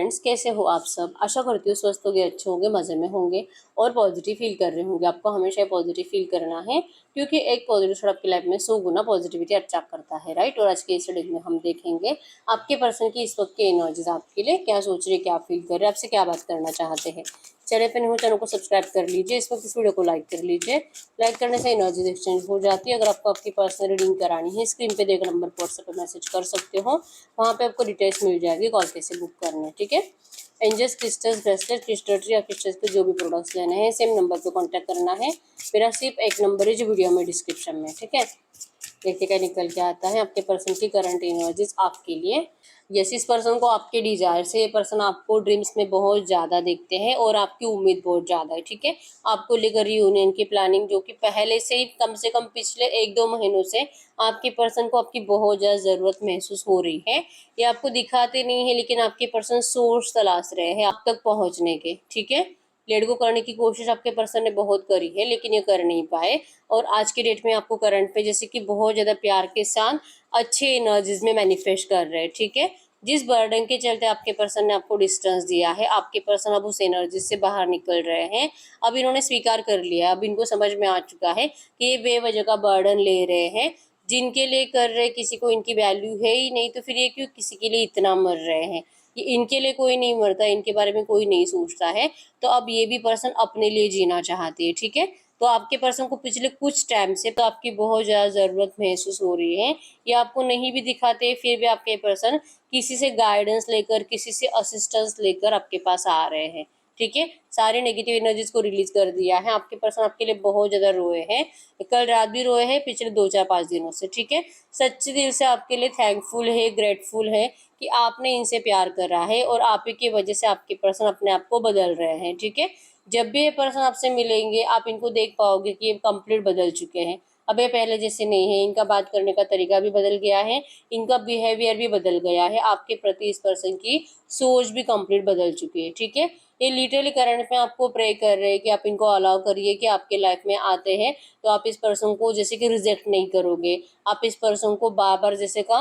Friends, कैसे हो आप सब। आशा करती हूँ स्वस्थ होंगे, अच्छे होंगे, मज़े में होंगे और पॉजिटिव फील कर रहे होंगे। आपको हमेशा पॉजिटिव फील करना है क्योंकि एक पॉजिटिव थॉट आपकी लाइफ में 100 गुना पॉजिटिविटी अट्रैक्ट करता है, राइट। और आज के इस वीडियो में हम देखेंगे आपके पर्सन की इस वक्त की एनर्जीज आपके लिए क्या सोच रहे, क्या फील कर रहे हैं, आपसे क्या बात करना चाहते हैं। चैनल पर नहीं हो, चैनल को सब्सक्राइब कर लीजिए। इस वक्त इस वीडियो को लाइक कर लीजिए। लाइक करने से एनर्जीज एक्सचेंज हो जाती है। अगर आपको आपकी पर्सनल रीडिंग करानी है, स्क्रीन पे देकर नंबर पर व्हाट्सएप पर मैसेज कर सकते हो, वहाँ पे आपको डिटेल्स मिल जाएगी कॉल कैसे बुक करना है, ठीक है। Angels, crystals, bracelet, crystal tree या क्रिस्टल्स के जो भी प्रोडक्ट्स लेने हैं सेम नंबर पे कांटेक्ट करना है। मेरा सिर्फ एक नंबर है जो वीडियो में डिस्क्रिप्शन में, ठीक है। देखिए क्या निकल के आता है आपके पर्सन की करंट एनर्जीज आपके लिए। यस, इस पर्सन को आपके डिजायर से, ये पर्सन आपको ड्रीम्स में बहुत ज़्यादा देखते हैं और आपकी उम्मीद बहुत ज़्यादा है, ठीक है। आपको लेकर यूनियन की प्लानिंग जो कि पहले से ही कम से कम पिछले 1-2 महीनों से आपके पर्सन को आपकी बहुत ज़्यादा ज़रूरत महसूस हो रही है। ये आपको दिखाते नहीं है लेकिन आपके पर्सन सोर्स तलाश रहे हैं आप तक पहुँचने के, ठीक है। लेट गो करने की कोशिश आपके पर्सन ने बहुत करी है लेकिन ये कर नहीं पाए। और आज के डेट में आपको करंट पे जैसे कि बहुत ज़्यादा प्यार के साथ अच्छे एनर्जीज में मैनिफेस्ट कर रहे हैं, ठीक है। जिस बर्डन के चलते आपके पर्सन ने आपको डिस्टेंस दिया है, आपके पर्सन अब उस एनर्जी से बाहर निकल रहे हैं। अब इन्होंने स्वीकार कर लिया, अब इनको समझ में आ चुका है कि ये बेवजह का बर्डन ले रहे हैं। जिनके लिए कर रहे किसी को इनकी वैल्यू है ही नहीं, तो फिर ये क्यों किसी के लिए इतना मर रहे हैं। ये इनके लिए कोई नहीं मरता, इनके बारे में कोई नहीं सोचता है। तो अब ये भी पर्सन अपने लिए जीना चाहती है, ठीक है। तो आपके पर्सन को पिछले कुछ टाइम से तो आपकी बहुत ज़्यादा ज़रूरत महसूस हो रही है। ये आपको नहीं भी दिखाते फिर भी आपके पर्सन किसी से गाइडेंस लेकर, किसी से असिस्टेंस लेकर आपके पास आ रहे हैं, ठीक है। सारे नेगेटिव एनर्जीज को रिलीज कर दिया है। आपके पर्सन आपके लिए बहुत ज़्यादा रोए हैं, कल रात भी रोए हैं, पिछले 2-4-5 दिनों से, ठीक है। सच्चे दिल से आपके लिए थैंकफुल है, ग्रेटफुल है कि आपने इनसे प्यार करा है और आप ही की वजह से आपके पर्सन अपने आप को बदल रहे हैं, ठीक है। जब भी ये पर्सन आपसे मिलेंगे आप इनको देख पाओगे कि ये कंप्लीट बदल चुके हैं। अब ये पहले जैसे नहीं है, इनका बात करने का तरीका भी बदल गया है, इनका बिहेवियर भी बदल गया है, आपके प्रति इस पर्सन की सोच भी कंप्लीट बदल चुकी है, ठीक है। ये लिटरली करंट में आपको प्रे कर रहे हैं कि आप इनको अलाउ करिए कि आपके लाइफ में आते हैं तो आप इस पर्सन को जैसे कि रिजेक्ट नहीं करोगे। आप इस पर्सन को बार बार जैसे का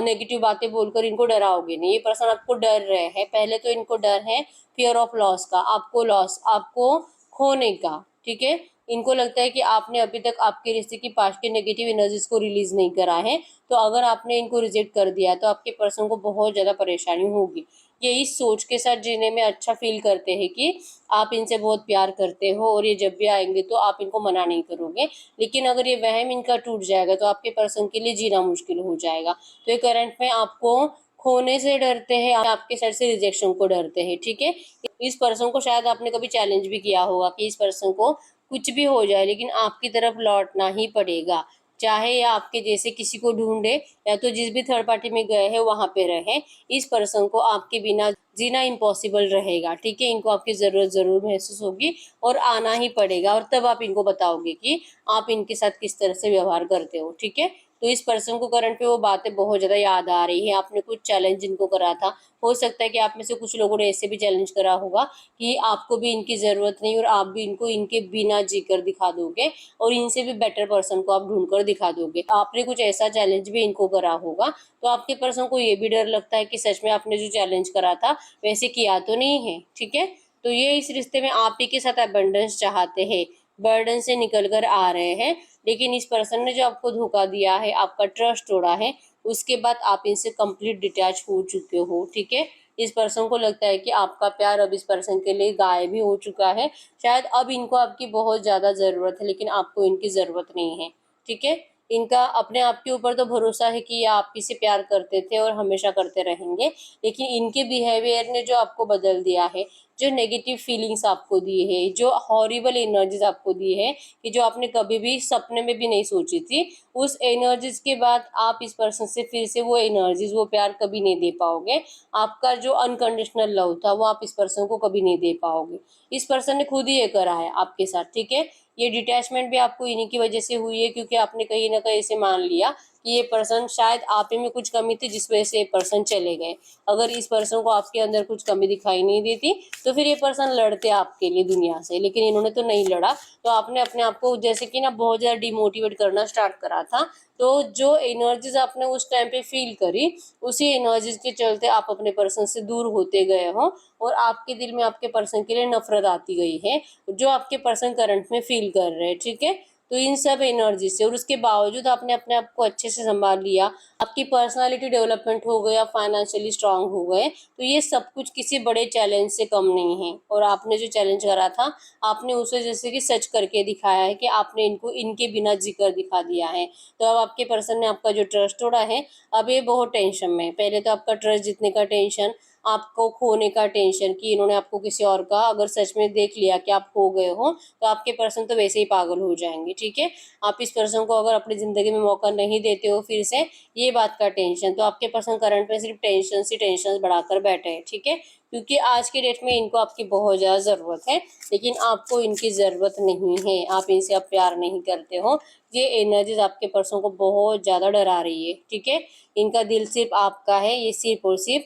नेगेटिव बातें बोलकर इनको डराओगे नहीं। ये पर्सन आपको डर रहे हैं, पहले तो इनको डर है फियर ऑफ लॉस का, आपको लॉस, आपको खोने का, ठीक है। इनको लगता है कि आपने अभी तक आपके रिश्ते की पास्ट के नेगेटिव एनर्जीज को रिलीज नहीं करा है, तो अगर आपने इनको रिजेक्ट कर दिया तो आपके पर्सन को बहुत ज़्यादा परेशानी होगी। ये इस सोच के साथ जीने में अच्छा फील करते हैं कि आप इनसे बहुत प्यार करते हो और ये जब भी आएंगे तो आप इनको मना नहीं करोगे। लेकिन अगर ये वहम इनका टूट जाएगा तो आपके पर्सन के लिए जीना मुश्किल हो जाएगा। तो ये करंट में आपको खोने से डरते हैं, आपके साइड से रिजेक्शन को डरते हैं, ठीक है। इस पर्सन को शायद आपने कभी चैलेंज भी किया होगा कि इस पर्सन को कुछ भी हो जाए लेकिन आपकी तरफ लौटना ही पड़ेगा, चाहे या आपके जैसे किसी को ढूंढे या तो जिस भी थर्ड पार्टी में गए हैं वहां पे रहे। इस पर्सन को आपके बिना जीना इम्पॉसिबल रहेगा, ठीक है। इनको आपकी ज़रूरत ज़रूर महसूस होगी और आना ही पड़ेगा और तब आप इनको बताओगे कि आप इनके साथ किस तरह से व्यवहार करते हो, ठीक है। तो इस पर्सन को करंट पे वो बातें बहुत ज़्यादा याद आ रही है। आपने कुछ चैलेंज इनको करा था, हो सकता है कि आप में से कुछ लोगों ने ऐसे भी चैलेंज करा होगा कि आपको भी इनकी ज़रूरत नहीं और आप भी इनको इनके बिना जीकर दिखा दोगे और इनसे भी बेटर पर्सन को आप ढूंढ कर दिखा दोगे। आपने कुछ ऐसा चैलेंज भी इनको करा होगा, तो आपके पर्सन को ये भी डर लगता है कि सच में आपने जो चैलेंज करा था वैसे किया तो नहीं है, ठीक है। तो ये इस रिश्ते में आप ही के साथ अबंडेंस चाहते हैं, बर्डन से निकल कर आ रहे हैं। लेकिन इस पर्सन ने जो आपको धोखा दिया है, आपका ट्रस्ट तोड़ा है, उसके बाद आप इनसे कंप्लीट डिटैच हो चुके हो, ठीक है। इस पर्सन को लगता है कि आपका प्यार अब इस पर्सन के लिए गायब ही हो चुका है। शायद अब इनको आपकी बहुत ज़्यादा ज़रूरत है लेकिन आपको इनकी ज़रूरत नहीं है, ठीक है। इनका अपने आप के ऊपर तो भरोसा है कि ये आप ही से प्यार करते थे और हमेशा करते रहेंगे, लेकिन इनके बिहेवियर ने जो आपको बदल दिया है, जो नेगेटिव फीलिंग्स आपको दी है, जो हॉरिबल एनर्जीज आपको दी है कि जो आपने कभी भी सपने में भी नहीं सोची थी, उस एनर्जीज के बाद आप इस पर्सन से फिर से वो एनर्जीज, वो प्यार कभी नहीं दे पाओगे। आपका जो अनकंडीशनल लव था वो आप इस पर्सन को कभी नहीं दे पाओगे। इस पर्सन ने खुद ही ये करा है आपके साथ, ठीक है। ये डिटैचमेंट भी आपको इन्हीं की वजह से हुई है क्योंकि आपने कहीं ना कहीं ऐसे मान लिया कि ये पर्सन शायद आप ही में कुछ कमी थी जिस वजह से ये पर्सन चले गए। अगर इस पर्सन को आपके अंदर कुछ कमी दिखाई नहीं देती तो फिर ये पर्सन लड़ते आपके लिए दुनिया से, लेकिन इन्होंने तो नहीं लड़ा। तो आपने अपने आप को जैसे कि ना बहुत ज़्यादा डिमोटिवेट करना स्टार्ट करा था। तो जो एनर्जीज आपने उस टाइम पे फील करी, उसी एनर्जीज के चलते आप अपने पर्सन से दूर होते गए हो और आपके दिल में आपके पर्सन के लिए नफरत आती गई है, जो आपके पर्सन करंट में फील कर रहे हैं। ठीक है, तो इन सब एनर्जी से और उसके बावजूद आपने अपने आप को अच्छे से संभाल लिया, आपकी पर्सनालिटी डेवलपमेंट हो गई, आप फाइनेंशियली स्ट्रांग हो गए, तो ये सब कुछ किसी बड़े चैलेंज से कम नहीं है। और आपने जो चैलेंज करा था, आपने उसे जैसे कि सच करके दिखाया है कि आपने इनको इनके बिना जिक्र दिखा दिया है। तो अब आपके पर्सन ने आपका जो ट्रस्ट तोड़ा है, अब ये बहुत टेंशन में है। पहले तो आपका ट्रस्ट जीतने का टेंशन, आपको खोने का टेंशन कि इन्होंने आपको किसी और का अगर सच में देख लिया कि आप खो गए हो तो आपके पर्सन तो वैसे ही पागल हो जाएंगे। ठीक है, आप इस पर्सन को अगर अपनी ज़िंदगी में मौका नहीं देते हो फिर से, ये बात का टेंशन। तो आपके पर्सन करंट में सिर्फ टेंशन सी टेंशन बढ़ाकर बैठे हैं। ठीक है, क्योंकि आज के डेट में इनको आपकी बहुत ज़्यादा ज़रूरत है, लेकिन आपको इनकी ज़रूरत नहीं है। आप इनसे अब प्यार नहीं करते हो। ये एनर्जीज आपके पर्सन को बहुत ज़्यादा डरा रही है। ठीक है, इनका दिल सिर्फ आपका है, ये सिर्फ और सिर्फ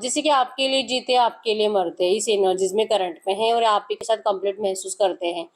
जैसे कि आपके लिए जीते आपके लिए मरते हैं, इस एनर्जीज में करंट में है और आप ही के साथ कंप्लीट महसूस करते हैं।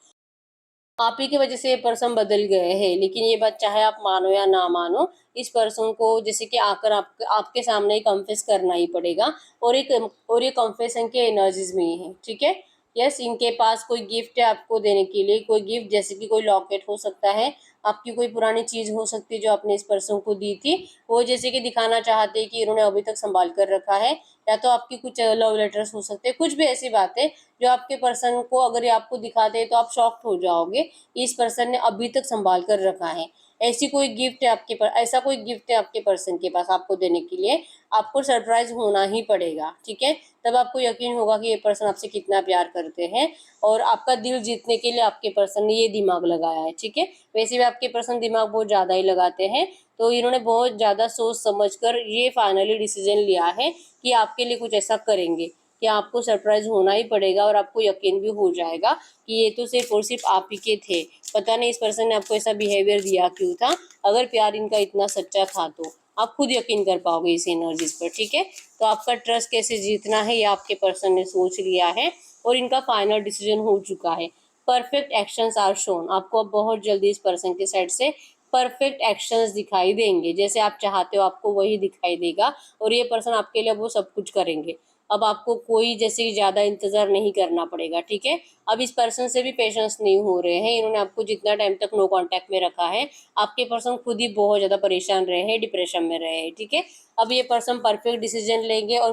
आप ही की वजह से ये पर्सन बदल गए हैं, लेकिन ये बात चाहे आप मानो या ना मानो, इस पर्सन को जैसे कि आकर आपके सामने ही कन्फेस करना ही पड़ेगा। और ये कन्फेशन के एनर्जीज में ही है। ठीक है, यस, इनके पास कोई गिफ्ट है आपको देने के लिए, कोई गिफ्ट जैसे कि कोई लॉकेट हो सकता है, आपकी कोई पुरानी चीज़ हो सकती है जो आपने इस पर्सन को दी थी, वो जैसे कि दिखाना चाहते हैं कि इन्होंने अभी तक संभाल कर रखा है। या तो आपकी कुछ लव लेटर्स हो सकते हैं, कुछ भी ऐसी बातें जो आपके पर्सन को अगर ये आपको दिखाते हैं तो आप शॉक्ड हो जाओगे, इस पर्सन ने अभी तक संभाल कर रखा है। ऐसी कोई गिफ्ट है आपके पास, ऐसा कोई गिफ्ट है आपके पर्सन के पास आपको देने के लिए, आपको सरप्राइज होना ही पड़ेगा। ठीक है, तब आपको यकीन होगा कि ये पर्सन आपसे कितना प्यार करते हैं और आपका दिल जीतने के लिए आपके पर्सन ने ये दिमाग लगाया है। ठीक है, वैसे भी आपके पर्सन दिमाग बहुत ज़्यादा ही लगाते हैं, तो इन्होंने बहुत ज़्यादा सोच समझ कर ये फाइनली डिसीजन लिया है कि आपके लिए कुछ ऐसा करेंगे कि आपको सरप्राइज होना ही पड़ेगा और आपको यकीन भी हो जाएगा कि ये तो सिर्फ और सिर्फ आप ही के थे। पता नहीं इस पर्सन ने आपको ऐसा बिहेवियर दिया क्यों था। अगर प्यार इनका इतना सच्चा था तो आप खुद यकीन कर पाओगे इस एनर्जीज पर। ठीक है, तो आपका ट्रस्ट कैसे जीतना है ये आपके पर्सन ने सोच लिया है और इनका फाइनल डिसीजन हो चुका है। परफेक्ट एक्शंस आर शोन, आपको अब बहुत जल्दी इस पर्सन के साइड से परफेक्ट एक्शंस दिखाई देंगे। जैसे आप चाहते हो आपको वही दिखाई देगा और ये पर्सन आपके लिए वो सब कुछ करेंगे। अब आपको कोई जैसे कि ज़्यादा इंतज़ार नहीं करना पड़ेगा। ठीक है, अब इस पर्सन से भी पेशेंस नहीं हो रहे हैं। इन्होंने आपको जितना टाइम तक नो कांटेक्ट में रखा है, आपके पर्सन खुद ही बहुत ज़्यादा परेशान रहे हैं, डिप्रेशन में रहे हैं। ठीक है, अब ये पर्सन परफेक्ट डिसीजन लेंगे और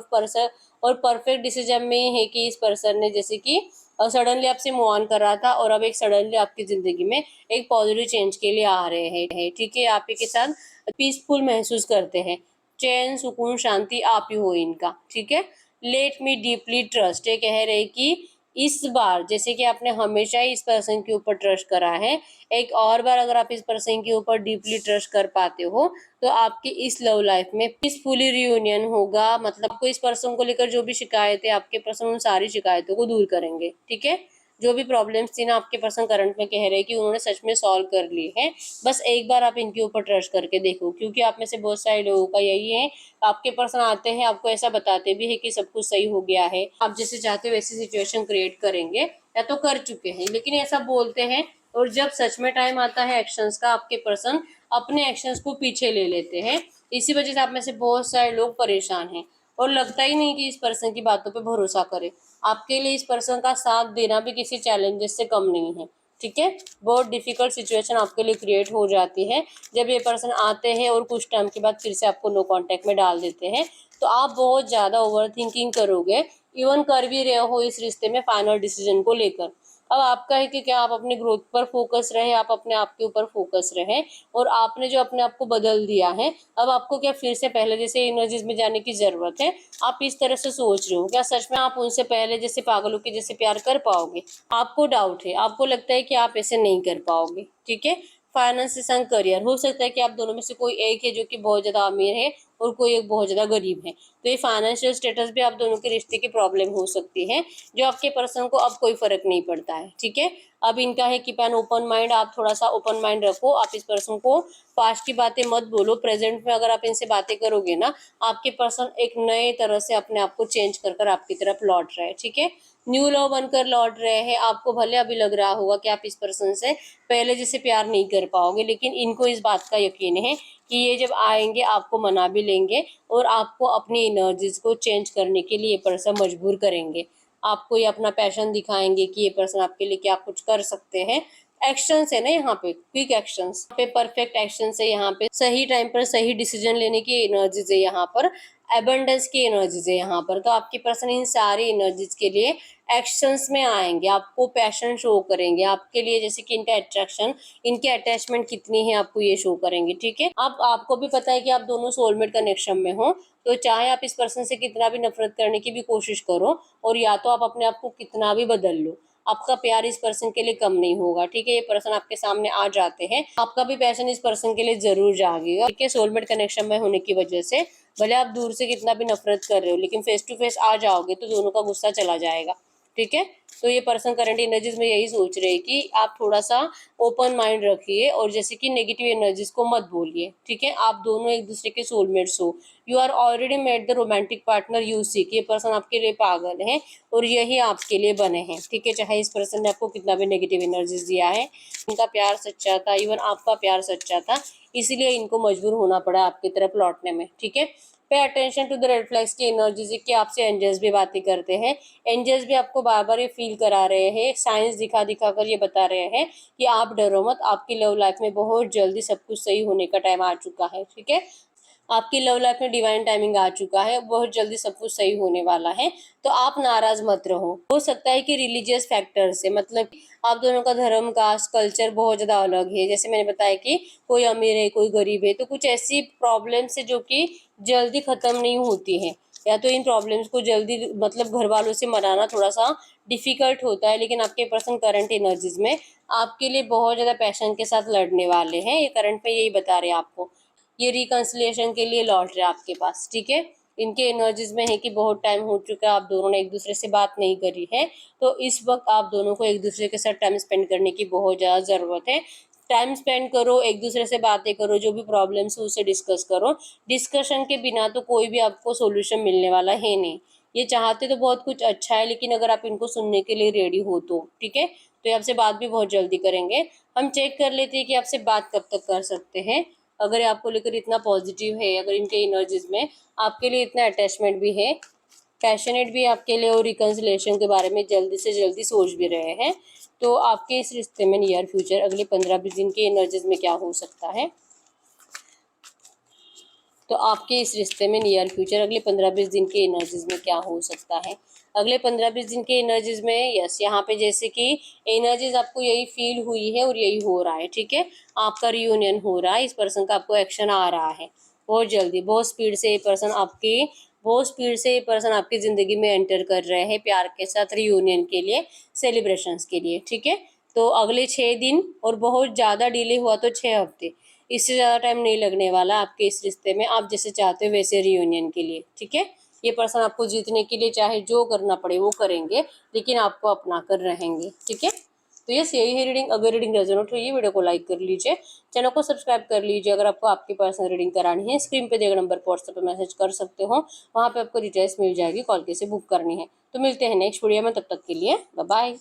परफेक्ट डिसीजन में ही है कि इस पर्सन ने जैसे कि सडनली आपसे मूव ऑन कर रहा था और अब एक सडनली आपकी ज़िंदगी में एक पॉजिटिव चेंज के लिए आ रहे हैं। ठीक है, आप ही के साथ पीसफुल महसूस करते हैं, चैन सुकून शांति आप ही हो इनका। ठीक है, लेट मी डीपली ट्रस्ट, ये कह रहे कि इस बार जैसे कि आपने हमेशा ही इस पर्सन के ऊपर ट्रस्ट करा है, एक और बार अगर आप इस पर्सन के ऊपर डीपली ट्रस्ट कर पाते हो तो आपकी इस लव लाइफ में पीसफुली रियूनियन होगा। मतलब आपको इस पर्सन को लेकर जो भी शिकायत है, आपके पर्सन उन सारी शिकायतों को दूर करेंगे। ठीक है, जो भी प्रॉब्लम्स थी ना, आपके पर्सन करंट में कह रहे हैं कि उन्होंने सच में सॉल्व कर ली है। बस एक बार आप इनके ऊपर ट्रस्ट करके देखो, क्योंकि आप में से बहुत सारे लोगों का यही है, आपके पर्सन आते हैं आपको ऐसा बताते भी है कि सब कुछ सही हो गया है, आप जैसे चाहते हो वैसी सिचुएशन क्रिएट करेंगे या तो कर चुके हैं, लेकिन ऐसा बोलते हैं और जब सच में टाइम आता है एक्शंस का, आपके पर्सन अपने एक्शंस को पीछे ले लेते हैं। इसी वजह से आप में से बहुत सारे लोग परेशान हैं और लगता ही नहीं कि इस पर्सन की बातों पे भरोसा करें। आपके लिए इस पर्सन का साथ देना भी किसी चैलेंजेस से कम नहीं है। ठीक है, बहुत डिफिकल्ट सिचुएशन आपके लिए क्रिएट हो जाती है जब ये पर्सन आते हैं और कुछ टाइम के बाद फिर से आपको नो कांटेक्ट में डाल देते हैं, तो आप बहुत ज़्यादा ओवर थिंकिंग करोगे, इवन कर भी रहे हो इस रिश्ते में फाइनल डिसीजन को लेकर। अब आपका है कि क्या आप अपने ग्रोथ पर फोकस रहे, आप अपने आप के ऊपर फोकस रहे और आपने जो अपने आप को बदल दिया है, अब आपको क्या फिर से पहले जैसे एनर्जीज में जाने की जरूरत है? आप इस तरह से सोच रहे हो, क्या सच में आप उनसे पहले जैसे पागलों के जैसे प्यार कर पाओगे? आपको डाउट है, आपको लगता है कि आप ऐसे नहीं कर पाओगे। ठीक है, फाइनेंस के संग करियर। हो सकता है कि आप दोनों में से कोई एक है जो कि बहुत ज़्यादा अमीर है और कोई एक बहुत ज़्यादा गरीब है। तो ये फाइनेंशियल स्टेटस भी आप दोनों के रिश्ते की प्रॉब्लम हो सकती है, जो आपके पर्सन को अब कोई फर्क नहीं पड़ता है। ठीक है, अब इनका है कीप एन ओपन माइंड। आप थोड़ा सा ओपन माइंड रखो। आप इस पर्सन को पास्ट की बातें मत बोलो। प्रेजेंट में अगर आप इनसे बातें करोगे ना, आपके पर्सन एक नए तरह से अपने आप को चेंज कर कर आपकी तरफ लौट रहे हैं। ठीक है, न्यू लव बनकर लौट रहे हैं। आपको भले अभी लग रहा होगा कि आप इस पर्सन से पहले जैसे प्यार नहीं कर पाओगे, लेकिन इनको इस बात का यकीन है कि ये जब आएंगे आपको मना भी लेंगे और आपको अपनी एनर्जीज को चेंज करने के लिए ये पर्सन मजबूर करेंगे। आपको ये अपना पैशन दिखाएंगे कि ये पर्सन आपके लिए क्या कुछ कर सकते हैं। एक्शंस है ना यहाँ पे, क्विक एक्शंस पे, परफेक्ट एक्शंस है यहाँ पे, सही टाइम पर सही डिसीजन लेने की एनर्जीज है यहाँ पर, एबंडेंस की एनर्जीज है यहाँ पर। तो आपके पर्सन इन सारी एनर्जीज के लिए एक्शंस में आएंगे, आपको पैशन शो करेंगे आपके लिए, जैसे कि इनका अट्रैक्शन, इनकी अटैचमेंट कितनी है आपको ये शो करेंगे। ठीक है, अब आपको भी पता है कि आप दोनों सोलमेट कनेक्शन में हो, तो चाहे आप इस पर्सन से कितना भी नफरत करने की भी कोशिश करो और या तो आप अपने आप को कितना भी बदल लो, आपका प्यार इस पर्सन के लिए कम नहीं होगा। ठीक है, ये पर्सन आपके सामने आ जाते हैं, आपका भी पैशन इस पर्सन के लिए जरूर जागेगा। ठीक है, सोलमेट कनेक्शन में होने की वजह से भले आप दूर से कितना भी नफरत कर रहे हो, लेकिन फेस टू फेस आ जाओगे तो दोनों का गुस्सा चला जाएगा। ठीक है, तो ये पर्सन करंट एनर्जीज में यही सोच रहे हैं कि आप थोड़ा सा ओपन माइंड रखिए और जैसे कि नेगेटिव एनर्जीज को मत बोलिए। ठीक है, आप दोनों एक दूसरे के सोलमेट्स हो। You are already met the romantic partner you seek. ये पर्सन आपके लिए पागल है और यही आपके लिए बने हैं। ठीक है, चाहे इस पर्सन ने आपको कितना भी नेगेटिव एनर्जीज दिया है, इनका प्यार सच्चा था, इवन आपका प्यार सच्चा था, इसीलिए इनको मजबूर होना पड़ा आपकी तरफ लौटने में। ठीक है, pay attention to the red flags की एनर्जीज कि आपसे एंजल्स भी बातें करते हैं। एंजल्स भी आपको बार बार ये फील करा रहे हैं, साइंस दिखा दिखा कर ये बता रहे हैं कि आप डरो मत, आपकी लव लाइफ में बहुत जल्दी सब कुछ सही होने का टाइम आ चुका है। ठीक है, आपकी लव लाइफ में डिवाइन टाइमिंग आ चुका है, बहुत जल्दी सब कुछ सही होने वाला है। तो आप नाराज मत रहो। हो सकता है कि रिलीजियस फैक्टर से, मतलब आप दोनों का धर्म, कास्ट, कल्चर बहुत ज्यादा अलग है। जैसे मैंने बताया कि कोई अमीर है कोई गरीब है, तो कुछ ऐसी प्रॉब्लम्स है जो कि जल्दी खत्म नहीं होती है, या तो इन प्रॉब्लम्स को जल्दी मतलब घर वालों से मनाना थोड़ा सा डिफिकल्ट होता है। लेकिन आपके पर्सन करंट एनर्जीज में आपके लिए बहुत ज्यादा पैशन के साथ लड़ने वाले हैं। ये करंट में यही बता रहे हैं आपको, ये रिकंसिलिएशन के लिए लौट रहे आपके पास। ठीक है, इनके एनर्जीज में है कि बहुत टाइम हो चुका है आप दोनों ने एक दूसरे से बात नहीं करी है, तो इस वक्त आप दोनों को एक दूसरे के साथ टाइम स्पेंड करने की बहुत ज़्यादा ज़रूरत है। टाइम स्पेंड करो, एक दूसरे से बातें करो, जो भी प्रॉब्लम्स है उसे डिस्कस करो। डिस्कशन के बिना तो कोई भी आपको सोल्यूशन मिलने वाला है नहीं। ये चाहते तो बहुत कुछ अच्छा है, लेकिन अगर आप इनको सुनने के लिए रेडी हो तो ठीक है, तो ये आपसे बात भी बहुत जल्दी करेंगे। हम चेक कर लेते हैं कि आपसे बात कब तक कर सकते हैं। अगर ये आपको लेकर इतना पॉजिटिव है, अगर इनके एनर्जीज में आपके लिए इतना अटैचमेंट भी है, पैशनेट भी आपके लिए और रिकंसिलेशन के बारे में जल्दी से जल्दी सोच भी रहे हैं, तो आपके इस रिश्ते में नियर फ्यूचर अगले 15-20 दिन के एनर्जीज में क्या हो सकता है। तो आपके इस रिश्ते में नियर फ्यूचर अगले 15-20 दिन के एनर्जीज में क्या हो सकता है। अगले 15-20 दिन के एनर्जीज में यस, यहाँ पे जैसे कि एनर्जीज आपको यही फील हुई है और यही हो रहा है। ठीक है, आपका रियूनियन हो रहा है, इस पर्सन का आपको एक्शन आ रहा है बहुत जल्दी, बहुत स्पीड से ये पर्सन आपकी, बहुत स्पीड से ये पर्सन आपकी ज़िंदगी में एंटर कर रहे हैं प्यार के साथ, रियूनियन के लिए, सेलिब्रेशंस के लिए। ठीक है, तो अगले 6 दिन और बहुत ज़्यादा डिले हुआ तो 6 हफ्ते, इससे ज़्यादा टाइम नहीं लगने वाला आपके इस रिश्ते में, आप जैसे चाहते हो वैसे रियूनियन के लिए। ठीक है, ये पर्सन आपको जीतने के लिए चाहे जो करना पड़े वो करेंगे, लेकिन आपको अपना कर रहेंगे। ठीक है, तो यस, यही है रीडिंग। अगर रीडिंग रेजोनेट हुई है वीडियो को लाइक कर लीजिए, चैनल को सब्सक्राइब कर लीजिए। अगर आपको आपकी पर्सनल रीडिंग करानी है, स्क्रीन पे दिए गए नंबर पर व्हाट्सएप पर मैसेज कर सकते हो, वहाँ पे आपको डिटेल्स मिल जाएगी, कॉल कैसे बुक करनी है। तो मिलते हैं नेक्स्ट वीडियो में, तब तक के लिए बाय बाय।